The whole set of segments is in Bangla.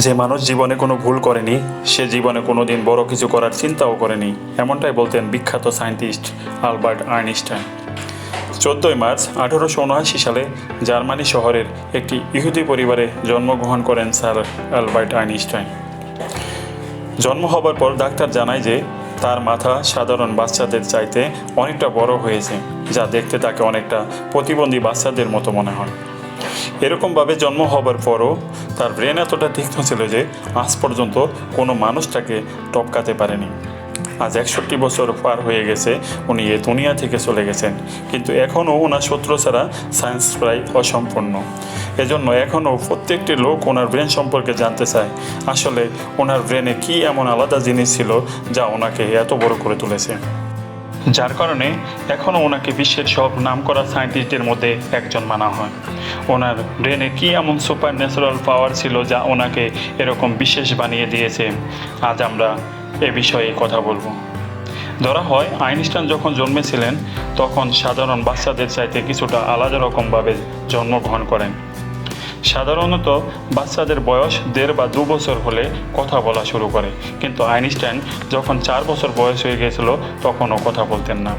যে মানুষ জীবনে কোনো ভুল করেনি সে জীবনে কোনো দিন বড় কিছু করার চিন্তাও করেনি, এমনটাই বলতেন বিখ্যাত সায়েন্টিস্ট আলবার্ট আইনস্টাইন। 14 মার্চ 1879 সালে জার্মানি শহরের একটি ইহুদি পরিবারে জন্মগ্রহণ করেন স্যার আলবার্ট আইনস্টাইন। জন্ম হবার পর ডাক্তার জানায় যে তার মাথা সাধারণ বাচ্চাদের চাইতে অনেকটা বড় হয়েছে, যা দেখতে তাকে অনেকটা প্রতিবন্ধী বাচ্চাদের মতো মনে হয়। এরকমভাবে জন্ম হবার পরও তার ব্রেন এতটা তীক্ষ্ণ ছিল যে আজ পর্যন্ত কোনো মানুষ তাকে টপকাতে পারেনি। আজ 61 বছর পার হয়ে গেছে উনি এ দুনিয়া থেকে চলে গেছেন, কিন্তু এখনও ওনার সূত্র ছাড়া সায়েন্স প্রায় অসম্পূর্ণ। এজন্য এখনও প্রত্যেকটি লোক ওনার ব্রেন সম্পর্কে জানতে চায় আসলে ওনার ব্রেনে কী এমন আলাদা জিনিস ছিল যা ওনাকে এত বড় করে তুলেছে, যার কারণে এখনও ওনাকে বিশ্বের সব নামকরা সায়েন্টিস্টদের মধ্যে একজন মানা হয়। ওনার ব্রেনে কী এমন সুপার ন্যাচারাল পাওয়ার ছিল যা ওনাকে এরকম বিশেষ বানিয়ে দিয়েছে, আজ আমরা এ বিষয়ে কথা বলবো। ধরা হয় আইনস্টাইন যখন জন্মেছিলেন তখন সাধারণ বাচ্চাদের চাইতে কিছুটা আলাদা রকমভাবে জন্মগ্রহণ করেন। সাধারণত বাচ্চাদের বয়স 1.5 বা 2 বছর হলে কথা বলা শুরু করে, কিন্তু আইনস্টাইন যখন 4 বছর বয়স হয়ে গেছিল তখনও কথা বলতেন না।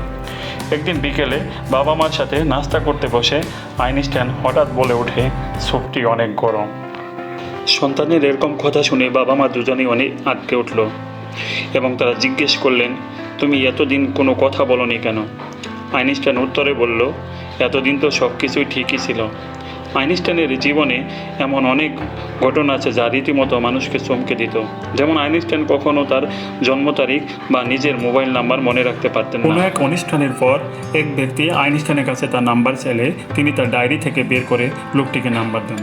একদিন বিকেলে বাবা মার সাথে নাস্তা করতে বসে আইনস্টাইন হঠাৎ বলে ওঠে, স্যুপটি অনেক গরম। সন্তানের এরকম কথা শুনে বাবা মা দুজনেই অনেক আঁতকে উঠল এবং তারা জিজ্ঞেস করলেন, তুমি এতদিন কোনো কথা বলনি কেন? আইনস্টাইন উত্তরে বলল, এতদিন তো সব কিছুই ঠিকই ছিল। আইনস্টাইনের জীবনে এমন অনেক ঘটনা আছে যা রীতিমতো মানুষকে চমকে দিত। যেমন আইনস্টাইন কখনো তার জন্ম তারিখ বা নিজের মোবাইল নাম্বার মনে রাখতে পারতেন না। কোনো এক অনুষ্ঠানের পর এক ব্যক্তি আইনস্টাইনের কাছে তার নাম্বার চাইলে তিনি তার ডায়েরি থেকে বের করে লোকটিকে নাম্বার দেন।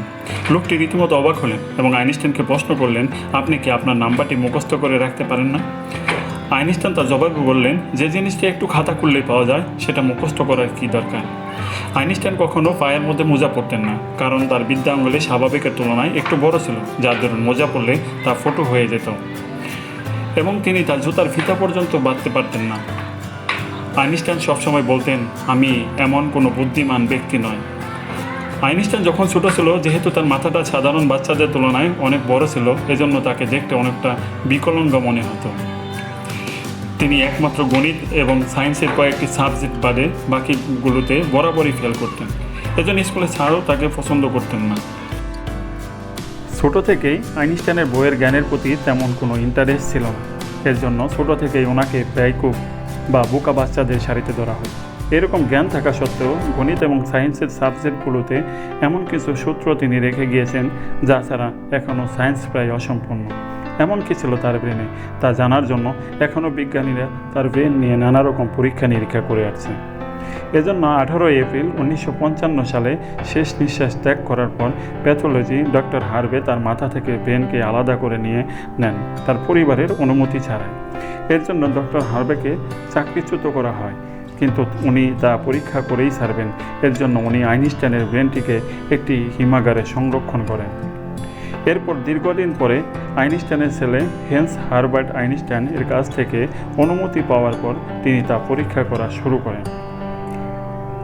লোকটি রীতিমতো অবাক হলেন এবং আইনস্টাইনকে প্রশ্ন করলেন, আপনি কি আপনার নাম্বারটি মুখস্থ করে রাখতে পারেন না? আইনস্টাইন তার জবাবে বললেন, যে জিনিসটি একটু খাতা খুললেই পাওয়া যায় সেটা মুখস্থ করার কী দরকার? আইনস্টাইন কখনো পায়ের মধ্যে মোজা পরতেন না, কারণ তার বিদ্যাঙ্গুলি স্বাভাবিকের তুলনায় একটু বড় ছিল, যার দরুন মোজা পরলে তা ফুটো হয়ে যেত এবং তিনি তার জুতার ফিতা পর্যন্ত বাঁধতে পারতেন না। আইনস্টাইন সবসময় বলতেন, আমি এমন কোনো বুদ্ধিমান ব্যক্তি নয়। আইনস্টাইন যখন ছোটো ছিল, যেহেতু তার মাথাটা সাধারণ বাচ্চাদের তুলনায় অনেক বড় ছিল, এজন্য তাকে দেখতে অনেকটা বিকলাঙ্গ মনে হতো। তিনি একমাত্র গণিত এবং সায়েন্সের কয়েকটি সাবজেক্ট বাদে বাকিগুলোতে বরাবরই ফেল করতেন। এজন্য স্কুলে স্যারও তাকে পছন্দ করতেন না। ছোটো থেকেই আইনস্টাইনের বইয়ের জ্ঞানের প্রতি তেমন কোনো ইন্টারেস্ট ছিল না। এর জন্য ছোটো থেকেই ওনাকে বেয়াকুব বা বোকা বাচ্চাদের সারিতে ধরা হয়। এরকম জ্ঞান থাকা সত্ত্বেও গণিত এবং সায়েন্সের সাবজেক্টগুলোতে এমন কিছু সূত্র তিনি রেখে গিয়েছেন যা ছাড়া এখনও সায়েন্স প্রায় অসম্পূর্ণ। এমন কি ছিল তার ব্রেনে তা জানার জন্য এখনও বিজ্ঞানীরা তার ব্রেন নিয়ে নানা রকম পরীক্ষা নিরীক্ষা করে আসছে। এজন্য 18 এপ্রিল 1955 সালে শেষ নিঃশ্বাস ত্যাগ করার পর প্যাথোলজি ডক্টর হার্ভে তার মাথা থেকে ব্রেনকে আলাদা করে নিয়ে নেন তার পরিবারের অনুমতি ছাড়াই। এর জন্য ডক্টর হার্ভেকে চাকরিচ্যুত করা হয়, কিন্তু উনি তা পরীক্ষা করেই ছাড়বেন। এর জন্য উনি আইনস্টাইনের ব্রেনটিকে একটি হিমাগারে সংরক্ষণ করেন। এরপর দীর্ঘদিন পরে আইনস্টাইনের ছেলে হেন্স হার্বার্ট আইনস্টাইন এর কাছ থেকে অনুমতি পাওয়ার পর তিনি তা পরীক্ষা করা শুরু করেন।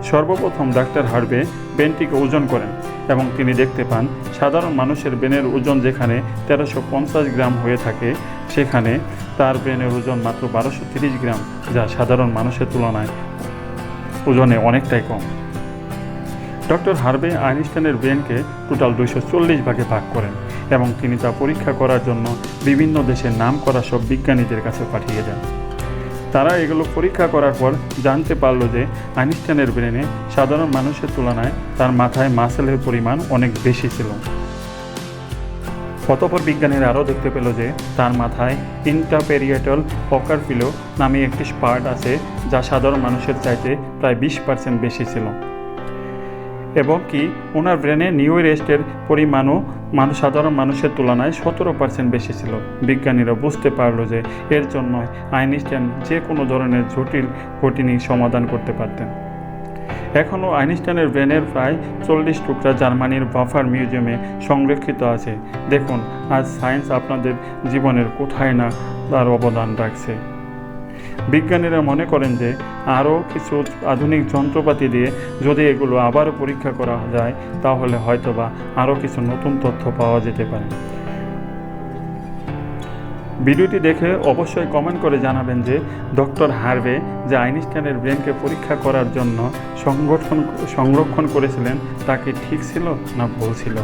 সর্বপ্রথম ডাক্তার হার্ভে ব্রেনটিকে ওজন করেন এবং তিনি দেখতে পান সাধারণ মানুষের ব্রেনের ওজন যেখানে 1350 গ্রাম হয়ে থাকে, সেখানে তার ব্রেনের ওজন মাত্র 1230 গ্রাম, যা সাধারণ মানুষের তুলনায় ওজনে অনেকটাই কম। ডক্টর হার্ভে আইনস্টাইনের ব্রেনকে টোটাল 240 ভাগে ভাগ করেন এবং তিনি তা পরীক্ষা করার জন্য বিভিন্ন দেশের নামকরা সব বিজ্ঞানীদের কাছে পাঠিয়ে দেন। তারা এগুলো পরীক্ষা করার পর জানতে পারল যে আইনস্টাইনের ব্রেনে সাধারণ মানুষের তুলনায় তার মাথায় মাসেলের পরিমাণ অনেক বেশি ছিল। অতঃপর বিজ্ঞানীরা আরও দেখতে পেল যে তার মাথায় ইন্টারপেরিয়েটাল অকারপিলো নামে একটি পার্ট আছে যা সাধারণ মানুষের চাইতে প্রায় 20% বেশি ছিল এবং কি ওনার ব্রেনে নিউরোস্টের পরিমাণও সাধারণ মানুষের তুলনায় 17% বেশি ছিল। বিজ্ঞানীরা বুঝতে পারল যে এর জন্য আইনস্টাইন যে কোনো ধরনের জটিল কঠিন সমাধান করতে পারতেন। এখনও আইনস্টাইনের ব্রেনের প্রায় 40 টুকরা জার্মানির বাফার মিউজিয়ামে সংরক্ষিত আছে। দেখুন আজ সায়েন্স আপনাদের জীবনের কোথায় না তার অবদান রাখছে। বিজ্ঞানীরা মনে করেন যে আরও কিছু আধুনিক যন্ত্রপাতি দিয়ে যদি এগুলো আবারও পরীক্ষা করা যায় তাহলে হয়তোবা আরও কিছু নতুন তথ্য পাওয়া যেতে পারে। ভিডিওটি দেখে অবশ্যই কমেন্ট করে জানাবেন যে ডক্টর হার্ভে যে আইনস্টাইনের ব্রেনকে পরীক্ষা করার জন্য সংরক্ষণ করেছিলেন তা কি ঠিক ছিল না ভুল ছিল।